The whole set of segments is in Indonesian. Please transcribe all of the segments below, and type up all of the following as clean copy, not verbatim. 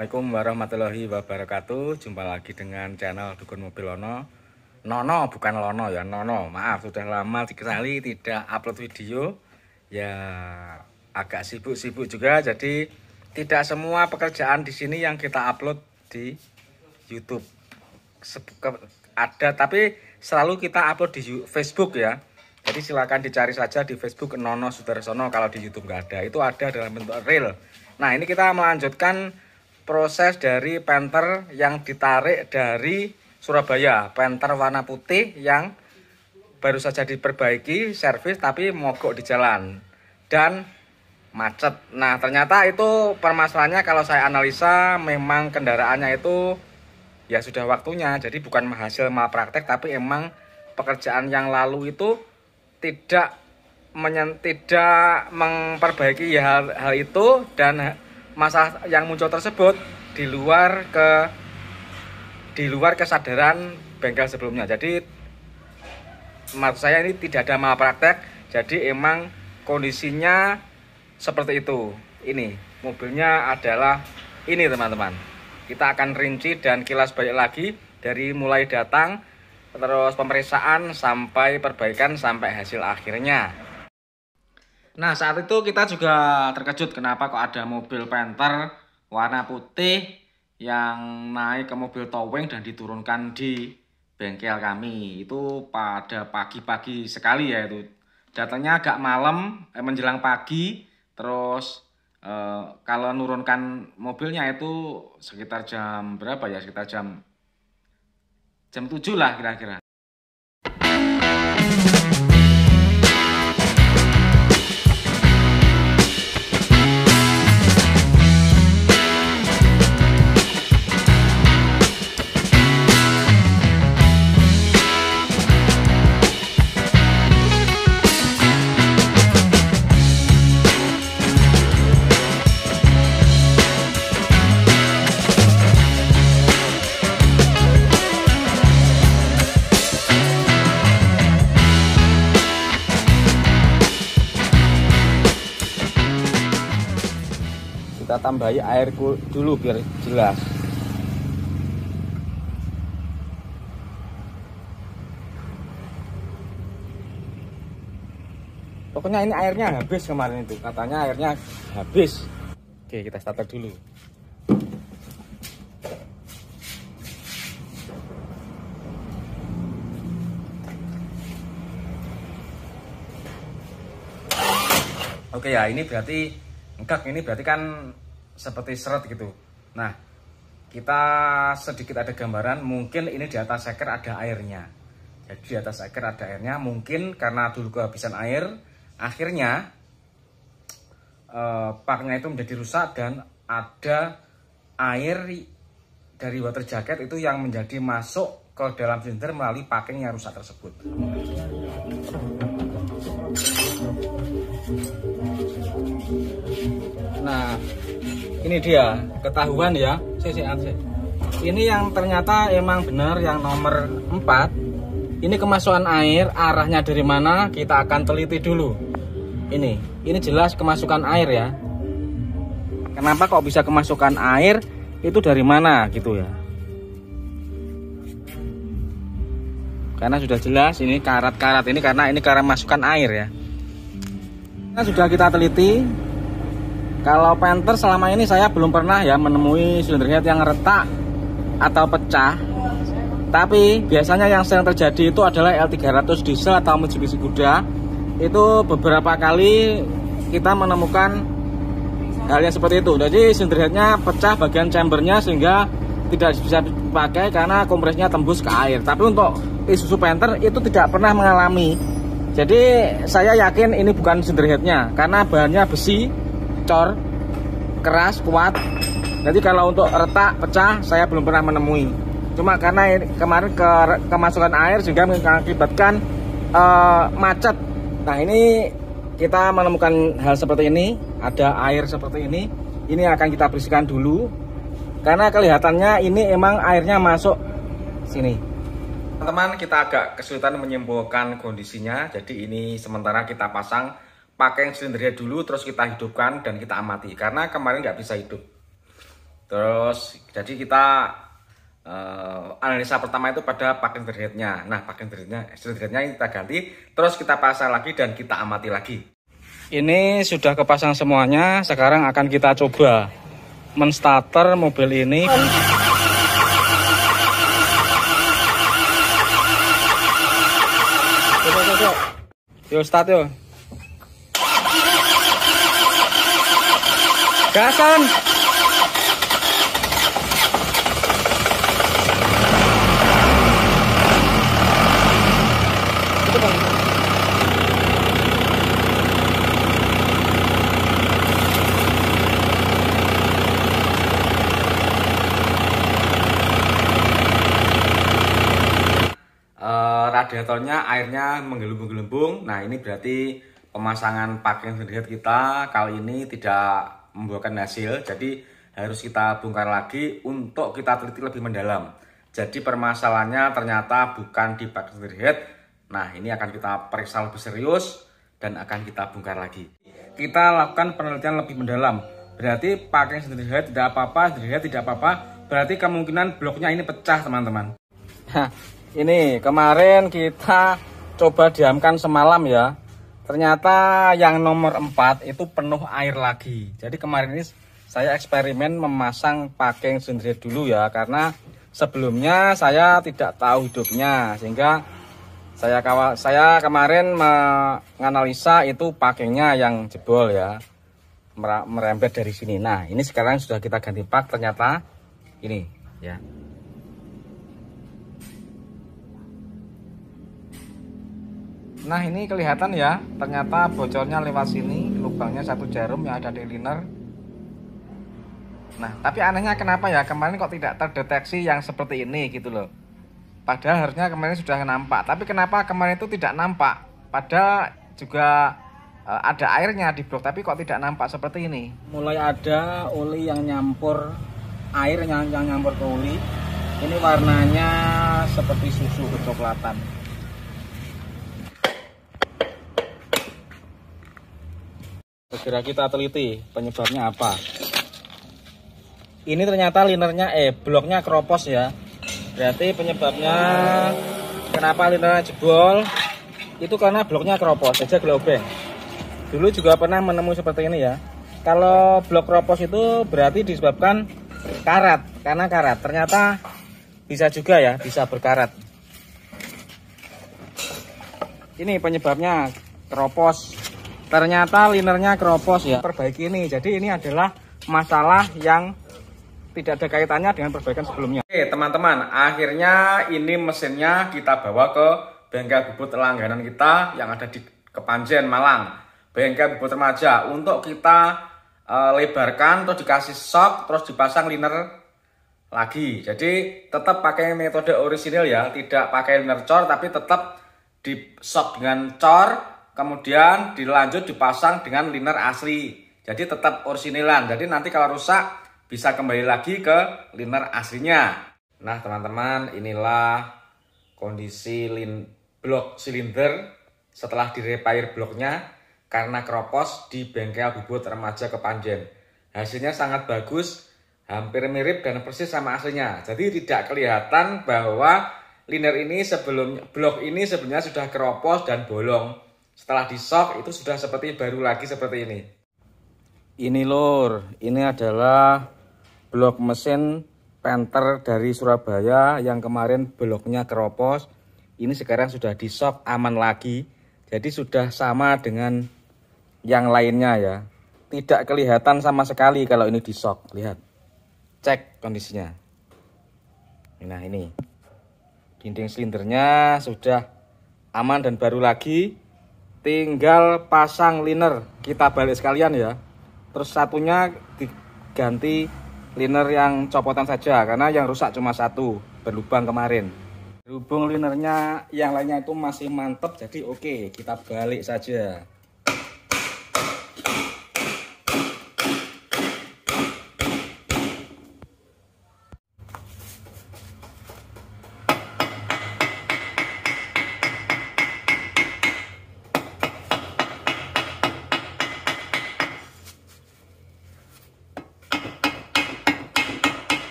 Assalamualaikum warahmatullahi wabarakatuh. Jumpa lagi dengan channel Dukun Mobil Nono, bukan Lono ya, Nono. Maaf, sudah lama sekali tidak upload video. Ya agak sibuk-sibuk juga, jadi tidak semua pekerjaan di sini yang kita upload di YouTube. Ada, tapi selalu kita upload di Facebook ya. Jadi silakan dicari saja di Facebook Nono Sudarsono. Kalau di YouTube nggak ada, itu ada dalam bentuk reel. Nah, ini kita melanjutkan proses dari penter yang ditarik dari Surabaya, penter warna putih yang baru saja diperbaiki, servis tapi mogok di jalan dan macet. Nah, ternyata itu permasalahannya kalau saya analisa memang kendaraannya itu ya sudah waktunya. Jadi bukan hasil malpraktek, tapi emang pekerjaan yang lalu itu tidak memperbaiki hal itu, dan masalah yang muncul tersebut di luar kesadaran bengkel sebelumnya. Jadi maksud saya ini tidak ada malpraktek, jadi emang kondisinya seperti itu. Ini mobilnya adalah ini teman-teman. Kita akan rinci dan kilas balik lagi dari mulai datang, terus pemeriksaan sampai perbaikan sampai hasil akhirnya. Nah, saat itu kita juga terkejut kenapa kok ada mobil penter warna putih yang naik ke mobil towing dan diturunkan di bengkel kami. Itu pada pagi-pagi sekali ya itu. Datangnya agak malam, menjelang pagi. Terus kalau nurunkan mobilnya itu sekitar jam berapa ya? Sekitar jam 7 lah kira-kira. Kita tambahi air dulu biar jelas. Pokoknya ini airnya habis kemarin itu, katanya airnya habis. Oke, kita starter dulu. Oke ya, ini berarti enggak, ini berarti kan seperti seret gitu. Nah, kita sedikit ada gambaran, mungkin ini di atas seker ada airnya. Jadi di atas seker ada airnya, mungkin karena dulu kehabisan air, akhirnya paknya itu menjadi rusak dan ada air dari water jacket itu yang menjadi masuk ke dalam silinder melalui packing yang rusak tersebut. Nah, ini dia ketahuan ya. Ini yang ternyata emang benar yang nomor 4. Ini kemasukan air, arahnya dari mana kita akan teliti dulu. Ini jelas kemasukan air ya. Kenapa kok bisa kemasukan air? Itu dari mana gitu ya. Karena sudah jelas ini karat-karat ini karena ini karena masukan air ya. Nah, sudah kita teliti. Kalau penter selama ini saya belum pernah ya menemui silinder head yang retak atau pecah. Tapi biasanya yang sering terjadi itu adalah L300 diesel atau Mitsubishi Kuda. Itu beberapa kali kita menemukan hal yang seperti itu. Jadi silinder headnya pecah bagian chambernya sehingga tidak bisa dipakai karena kompresnya tembus ke air. Tapi untuk Isuzu Panther itu tidak pernah mengalami. Jadi saya yakin ini bukan silinder headnya karena bahannya besi, cor, keras, kuat. Jadi kalau untuk retak, pecah saya belum pernah menemui. Cuma karena kemarin kemasukan air sehingga mengakibatkan macet. Nah, ini kita menemukan hal seperti ini, ada air seperti ini. Ini akan kita bersihkan dulu karena kelihatannya ini emang airnya masuk sini. Teman-teman, kita agak kesulitan menyimpulkan kondisinya. Jadi ini sementara kita pasang pakai silinder head dulu, terus kita hidupkan dan kita amati karena kemarin nggak bisa hidup. Terus jadi kita analisa pertama itu pada pakai headnya. Nah, pakai headnya ini kita ganti, terus kita pasang lagi dan kita amati lagi. Ini sudah kepasang semuanya. Sekarang akan kita coba menstarter mobil ini. Yo start yo. Gasan. Radiatornya airnya menggelembung-gelembung. Nah, ini berarti pemasangan parking head kita kali ini tidak membuahkan hasil. Jadi harus kita bongkar lagi untuk kita teliti lebih mendalam. Jadi permasalahannya ternyata bukan di parking head. Nah, ini akan kita periksa lebih serius dan akan kita bongkar lagi. Kita lakukan penelitian lebih mendalam. Berarti parking head tidak apa-apa, head tidak apa-apa. Berarti kemungkinan bloknya ini pecah, teman-teman. Ini kemarin kita coba diamkan semalam ya. Ternyata yang nomor 4 itu penuh air lagi. Jadi kemarin ini saya eksperimen memasang parking head dulu ya, karena sebelumnya saya tidak tahu hidupnya, sehingga saya kemarin menganalisa itu parkingnya yang jebol ya, merembet dari sini. Nah, ini sekarang sudah kita ganti pak, ternyata ini ya. Nah, ini kelihatan ya, ternyata bocornya lewat sini, lubangnya 1 jarum yang ada di liner. Nah, tapi anehnya kenapa ya kemarin kok tidak terdeteksi yang seperti ini gitu loh. Padahal harusnya kemarin sudah nampak, tapi kenapa kemarin itu tidak nampak? Padahal juga ada airnya di blok, tapi kok tidak nampak seperti ini. Mulai ada oli yang nyampur, air yang nyampur ke oli. Ini warnanya seperti susu kecoklatan. Segera kita teliti penyebabnya apa. Ini ternyata linernya bloknya keropos ya. Berarti penyebabnya kenapa linernya jebol itu karena bloknya keropos aja gelobeng. Dulu juga pernah menemui seperti ini ya. Kalau blok keropos itu berarti disebabkan karat, karena karat. Ternyata bisa juga ya, bisa berkarat. Ini penyebabnya keropos. Ternyata linernya keropos ya. Perbaiki ini. Jadi ini adalah masalah yang tidak ada kaitannya dengan perbaikan sebelumnya. Oke teman-teman, akhirnya ini mesinnya kita bawa ke bengkel bubut langganan kita yang ada di Kepanjen, Malang. Bengkel bubut remaja untuk kita lebarkan, terus dikasih shock, terus dipasang liner lagi. Jadi tetap pakai metode orisinil ya, tidak pakai liner cor, tapi tetap di shock dengan cor. Kemudian dilanjut dipasang dengan liner asli. Jadi tetap orisinilan. Jadi nanti kalau rusak bisa kembali lagi ke liner aslinya. Nah teman-teman, inilah kondisi blok silinder setelah direpair bloknya karena keropos di bengkel bubut remaja Kepanjen. Hasilnya sangat bagus, hampir mirip dan persis sama aslinya. Jadi tidak kelihatan bahwa liner ini blok ini sebenarnya sudah keropos dan bolong. Setelah di shock itu sudah seperti baru lagi seperti ini. Ini lur, ini adalah blok mesin Panther dari Surabaya yang kemarin bloknya keropos. Ini sekarang sudah di shock, aman lagi. Jadi sudah sama dengan yang lainnya ya. Tidak kelihatan sama sekali kalau ini di shock. Lihat, cek kondisinya. Nah ini, dinding silindernya sudah aman dan baru lagi. Tinggal pasang liner, kita balik sekalian ya. Terus satunya diganti liner yang copotan saja, karena yang rusak cuma 1, berlubang kemarin. Berhubung linernya yang lainnya itu masih mantep, jadi oke, kita balik saja.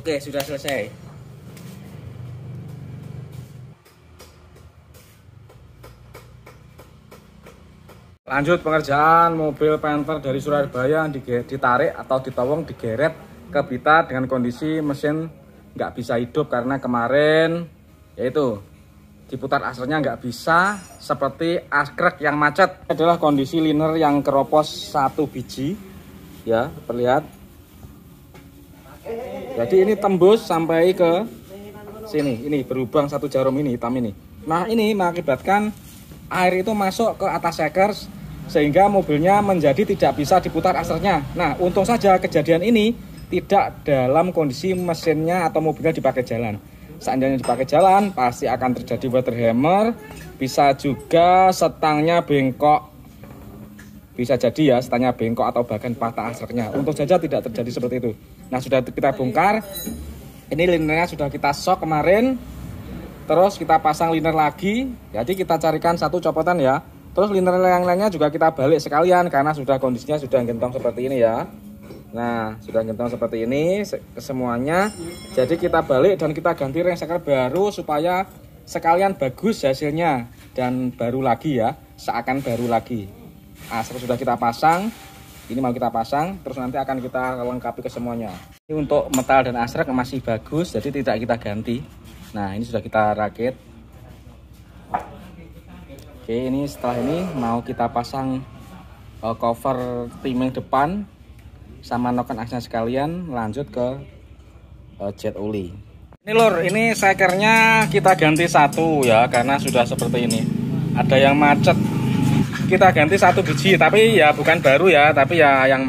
Oke, sudah selesai. Lanjut pengerjaan mobil Panther dari Surabaya ditarik atau ditowong digeret ke Blitar dengan kondisi mesin nggak bisa hidup karena kemarin yaitu diputar asrnya nggak bisa, seperti askrek yang macet. Ini adalah kondisi liner yang keropos 1 biji ya, terlihat. Jadi ini tembus sampai ke sini, ini berlubang 1 jarum ini, hitam ini. Nah ini mengakibatkan air itu masuk ke atas seker sehingga mobilnya menjadi tidak bisa diputar asrnya. Nah untung saja kejadian ini tidak dalam kondisi mesinnya atau mobilnya dipakai jalan. Seandainya dipakai jalan pasti akan terjadi water hammer, bisa juga setangnya bengkok, bisa jadi ya setangnya bengkok atau bahkan patah asreknya. Untung saja tidak terjadi seperti itu. Nah sudah kita bongkar, ini linernya sudah kita sok kemarin, terus kita pasang liner lagi. Jadi kita carikan 1 copotan ya, terus liner yang lainnya juga kita balik sekalian karena sudah kondisinya sudah gentong seperti ini ya. Nah sudah gentong seperti ini semuanya. Jadi kita balik dan kita ganti ring seker baru supaya sekalian bagus hasilnya dan baru lagi ya, seakan baru lagi. Asrek sudah kita pasang, ini mau kita pasang, terus nanti akan kita lengkapi ke semuanya. Ini untuk metal dan asrek masih bagus, jadi tidak kita ganti. Nah ini sudah kita rakit. Oke, ini setelah ini mau kita pasang cover timing depan sama noken aksesnya sekalian, lanjut ke jet oli. Ini lur, ini sekernya kita ganti 1 ya, karena sudah seperti ini. Ada yang macet, kita ganti 1 biji, tapi ya bukan baru ya, tapi ya yang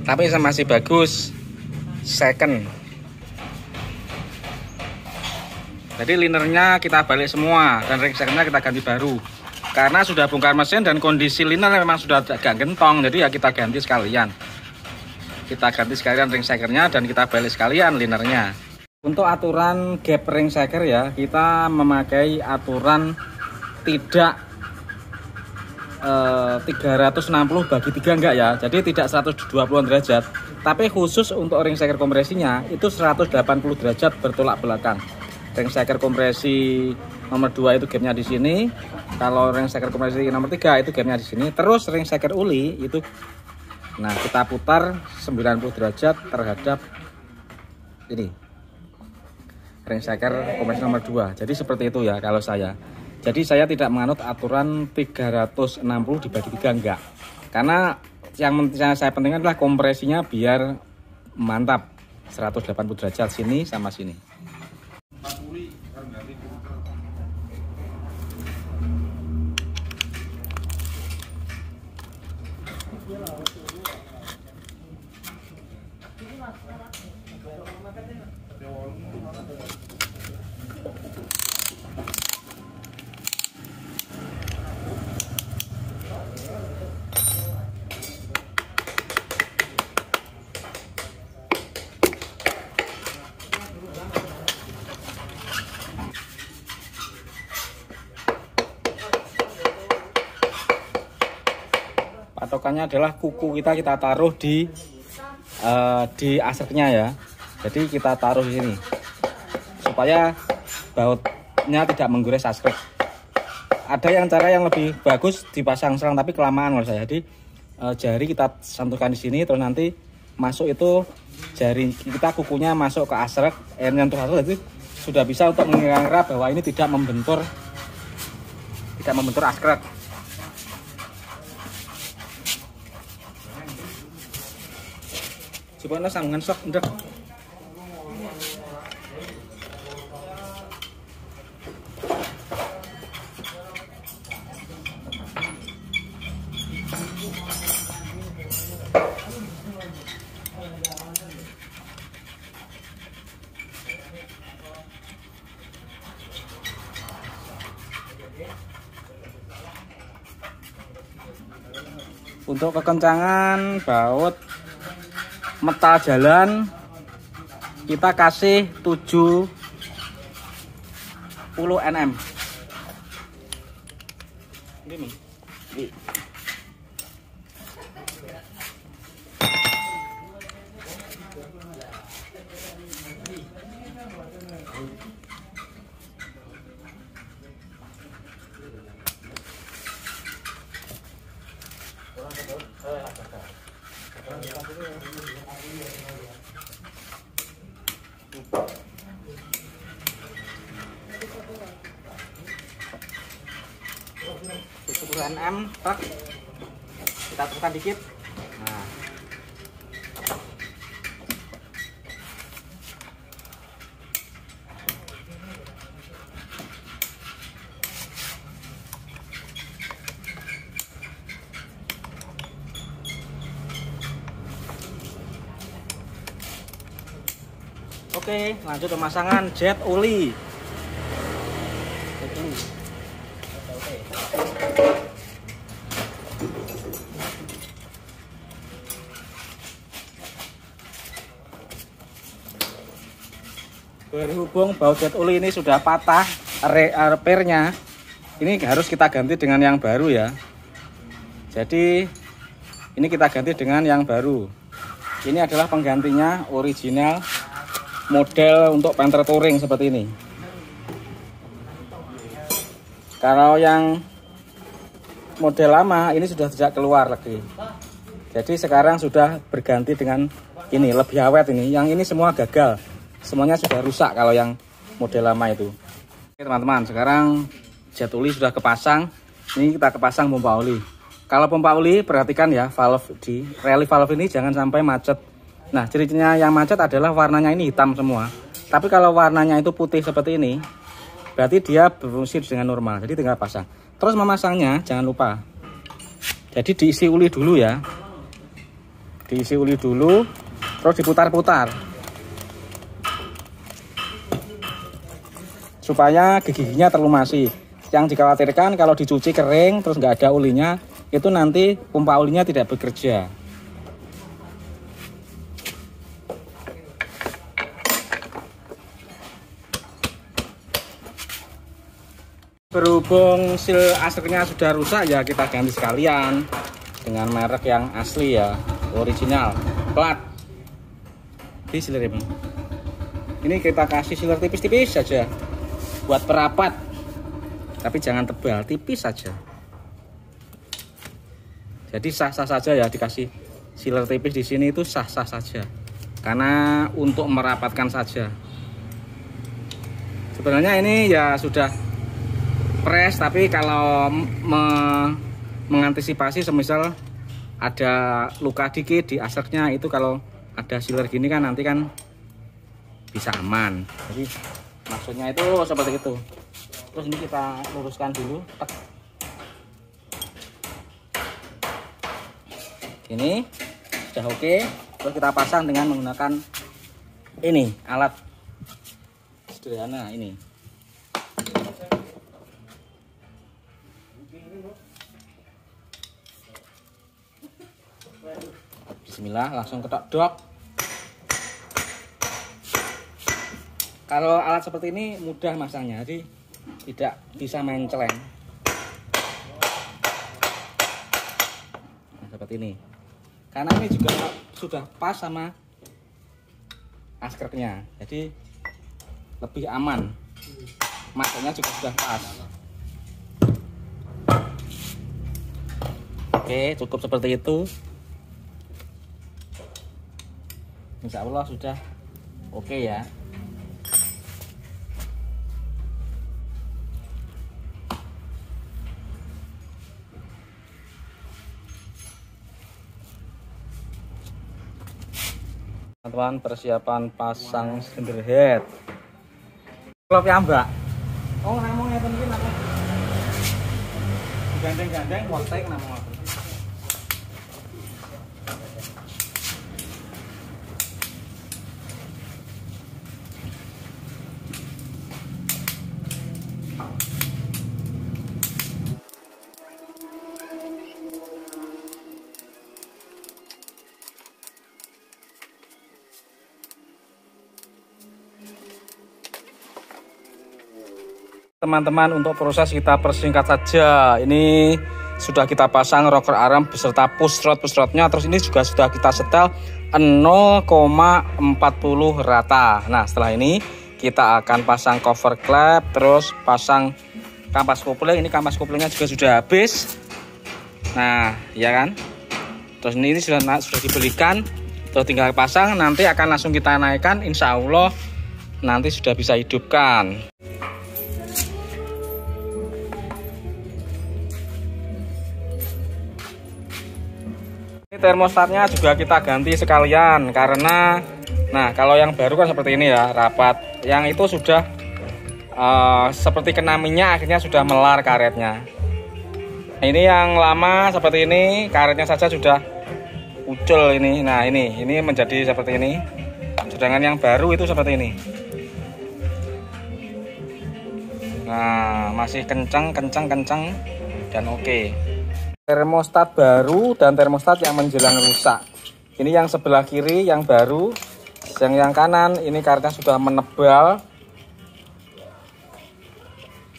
tapi masih bagus, second. Jadi linernya kita balik semua dan ring sekernya kita ganti baru. Karena sudah bongkar mesin dan kondisi liner memang sudah agak gentong, jadi ya kita ganti sekalian. Kita ganti sekalian ring sekernya dan kita balik sekalian linernya. Untuk aturan gap ring seker ya, kita memakai aturan tidak 360 bagi 3 enggak ya. Jadi tidak 120 derajat, tapi khusus untuk ring seker kompresinya itu 180 derajat bertolak belakang. Ring seker kompresi nomor 2 itu gapnya di sini. Kalau ring seker kompresi nomor 3 itu gapnya di sini. Terus ring seker uli itu, nah kita putar 90 derajat terhadap ini ring seker kompresi nomor 2. Jadi seperti itu ya kalau saya. Jadi saya tidak menganut aturan 360 dibagi 3 enggak. Karena yang saya pentingkan adalah kompresinya biar mantap 180 derajat sini sama sini. Patokannya adalah kuku kita taruh di asreknya ya. Jadi kita taruh di sini supaya bautnya tidak menggores asrek. Ada yang cara yang lebih bagus dipasang serang, tapi kelamaan menurut saya. Jadi jari kita santukan di sini, terus nanti masuk itu jari kita kukunya masuk ke asrek, nyentuh asrek, jadi sudah bisa untuk mengira-ngira bahwa ini tidak membentur asrek. Coba sambungan sok ndek. Untuk kekencangan baut metal jalan kita kasih 70 Nm. Ini. Nm tak kita tekan dikit. Nah, oke, lanjut pemasangan jet oli. Berhubung baut jet oli ini sudah patah repairnya, ini harus kita ganti dengan yang baru ya. Jadi ini kita ganti dengan yang baru. Ini adalah penggantinya original model untuk Panther Touring seperti ini. Kalau yang model lama ini sudah tidak keluar lagi. Jadi sekarang sudah berganti dengan ini, lebih awet ini. Yang ini semua gagal. Semuanya sudah rusak kalau yang model lama itu. Oke teman-teman, sekarang jet oli sudah kepasang. Ini kita kepasang pompa oli. Kalau pompa oli perhatikan ya, valve di rally valve ini jangan sampai macet. Nah, ciri-cirinya yang macet adalah warnanya ini hitam semua. Tapi kalau warnanya itu putih seperti ini, berarti dia berfungsi dengan normal. Jadi tinggal pasang. Terus memasangnya jangan lupa. Jadi diisi oli dulu ya. Diisi oli dulu, terus diputar-putar. Supaya giginya terlumasi. Yang dikhawatirkan kalau dicuci kering terus nggak ada olinya, itu nanti pompa olinya tidak bekerja. Berhubung seal asreknya sudah rusak ya, kita ganti sekalian dengan merek yang asli ya, original, plat. Di sealer ini. Ini kita kasih sealer tipis-tipis saja. Buat perapat, tapi jangan tebal, tipis saja. Jadi sah-sah saja ya dikasih sealer tipis di sini, itu sah-sah saja, karena untuk merapatkan saja. Sebenarnya ini ya sudah press, tapi kalau mengantisipasi semisal ada luka dikit di asreknya, itu kalau ada sealer gini kan nanti kan bisa aman. Jadi maksudnya itu seperti itu. Terus ini kita luruskan dulu. Ini sudah oke. Terus kita pasang dengan menggunakan ini, alat sederhana ini. Bismillah, langsung ketok dok. Kalau alat seperti ini mudah masangnya, jadi tidak bisa main celeng. Nah, seperti ini. Karena ini juga sudah pas sama askreknya, jadi lebih aman. Masanya juga sudah pas. Oke, cukup seperti itu. Insya Allah sudah oke ya. Teman-teman, persiapan pasang cylinder head. Klop ya mbak. Oh namanya mungkin apa? Gandeng-gandeng, wortek namanya. Teman-teman, untuk proses kita persingkat saja. Ini sudah kita pasang rocker arm beserta push rodnya. Terus ini juga sudah kita setel 0,40 rata. Nah setelah ini kita akan pasang cover klep, terus pasang kampas kopling. Ini kampas koplingnya juga sudah habis. Nah, ya kan? Terus ini sudah dibelikan, terus tinggal pasang. Nanti akan langsung kita naikkan, insya Allah nanti sudah bisa hidupkan. Ini termostatnya juga kita ganti sekalian karena, nah kalau yang baru kan seperti ini ya, rapat. Yang itu sudah seperti kena minyak, akhirnya sudah melar karetnya. Ini yang lama seperti ini, karetnya saja sudah ucul ini. Nah ini menjadi seperti ini. Sedangkan yang baru itu seperti ini. Nah masih kencang dan oke. Termostat baru dan termostat yang menjelang rusak. Ini yang sebelah kiri yang baru, yang kanan ini karetnya sudah menebal.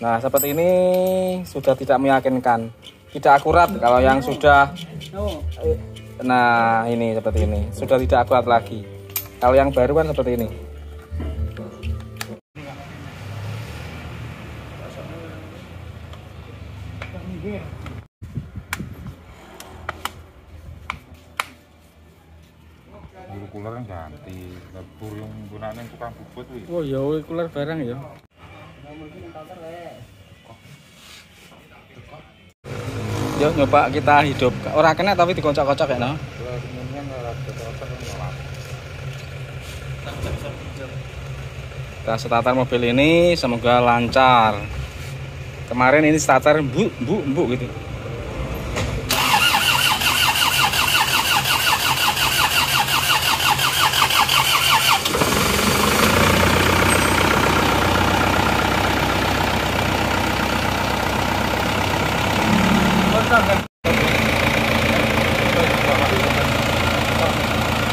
Nah seperti ini sudah tidak meyakinkan, tidak akurat. Kalau yang sudah, nah ini seperti ini sudah tidak akurat lagi. Kalau yang baru kan seperti ini. Kuler ganti, lebur yang gunanya tukang bubut. Oh ya, kuler barang ya. Yuk nyoba kita hidup. Orang kena tapi dikocok-kocok ya, no? Kita starter mobil ini semoga lancar. Kemarin ini starter bu gitu.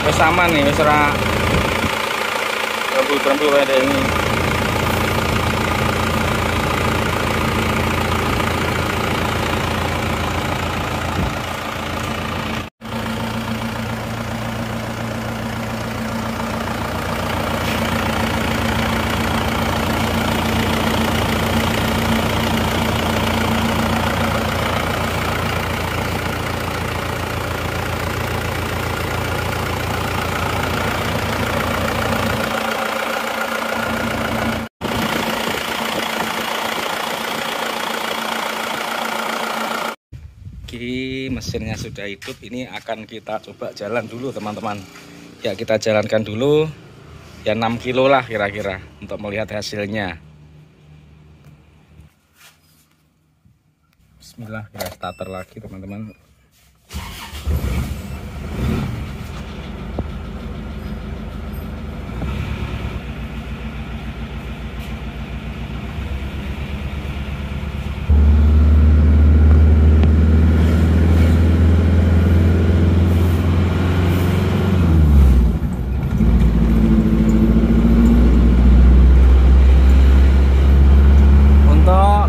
Wes aman nih, wes ora berembul ada ini. Oke, mesinnya sudah hidup. Ini akan kita coba jalan dulu teman-teman. Ya kita jalankan dulu. Ya 6 kilo lah kira-kira untuk melihat hasilnya. Bismillah, kita starter lagi teman-teman.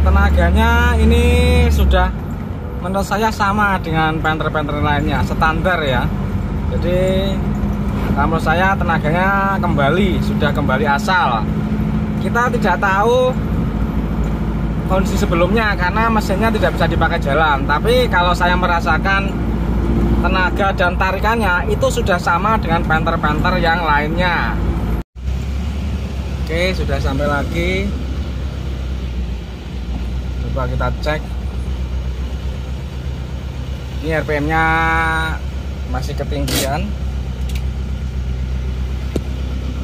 Tenaganya ini sudah menurut saya sama dengan Panther lainnya, standar ya. Jadi menurut saya tenaganya sudah kembali asal. Kita tidak tahu kondisi sebelumnya karena mesinnya tidak bisa dipakai jalan. Tapi kalau saya merasakan tenaga dan tarikannya itu sudah sama dengan Panther yang lainnya. Oke, sudah sampai lagi. Coba kita cek. Ini RPM-nya masih ketinggian.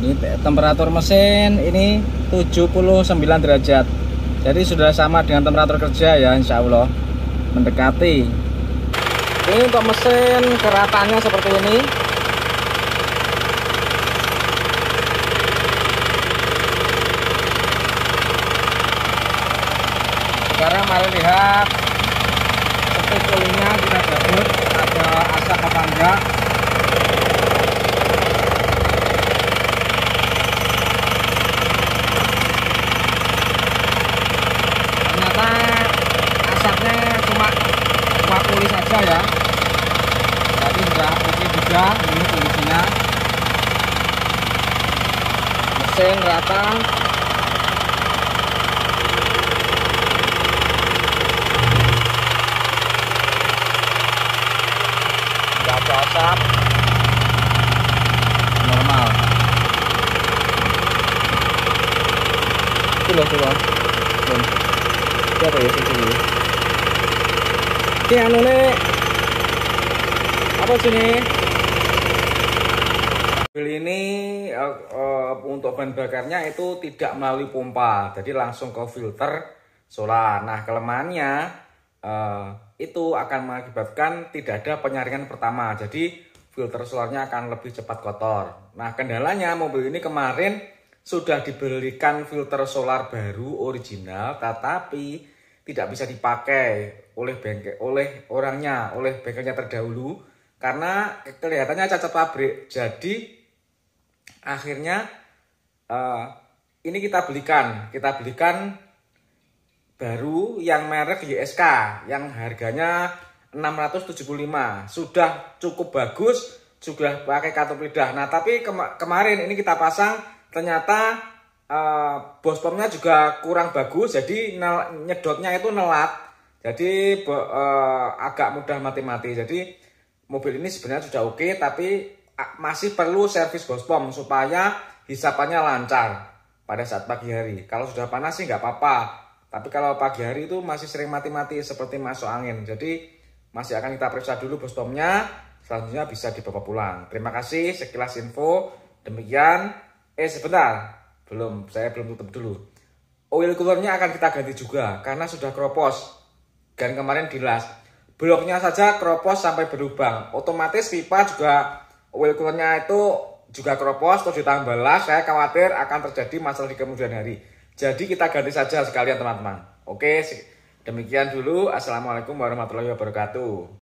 Ini temperatur mesin ini 79 derajat. Jadi sudah sama dengan temperatur kerja ya, insya Allah mendekati. Ini untuk mesin keratannya seperti ini. Sekarang mari lihat setir olinya kita gabut, ada asap apa enggak. Ternyata asapnya cuma oli saja ya. Jadi sudah oke juga ini kondisinya. mesin rata. Nggak ada asap, normal. Itu loh. Apa ya sini? Ini anu nih, apa sini? Mobil ini untuk bahan bakarnya itu tidak melalui pompa, jadi langsung ke filter solar. Nah, kelemahannya itu akan mengakibatkan tidak ada penyaringan pertama, jadi filter solarnya akan lebih cepat kotor. Nah, kendalanya mobil ini kemarin sudah dibelikan filter solar baru original, tetapi tidak bisa dipakai oleh bengkelnya terdahulu karena kelihatannya cacat pabrik. Jadi akhirnya ini kita belikan baru yang merek YSK yang harganya 675, sudah cukup bagus, sudah pakai katup lidah. Nah, tapi kemarin ini kita pasang ternyata bos pomnya juga kurang bagus, jadi nyedotnya itu nelat, jadi agak mudah mati-mati. Jadi mobil ini sebenarnya sudah oke, tapi masih perlu servis bos pom supaya hisapannya lancar pada saat pagi hari. Kalau sudah panas sih nggak apa-apa, tapi kalau pagi hari itu masih sering mati-mati seperti masuk angin. Jadi masih akan kita periksa dulu bos pomnya, selanjutnya bisa dibawa pulang. Terima kasih, sekilas info demikian. Sebentar, saya belum tutup dulu. Oil coolernya akan kita ganti juga karena sudah kropos dan kemarin dilas. Bloknya saja kropos sampai berlubang. Otomatis pipa juga oil coolernya itu juga kropos, terus ditambah las. Saya khawatir akan terjadi masalah di kemudian hari. Jadi kita ganti saja sekalian teman-teman. Oke, demikian dulu. Assalamualaikum warahmatullahi wabarakatuh.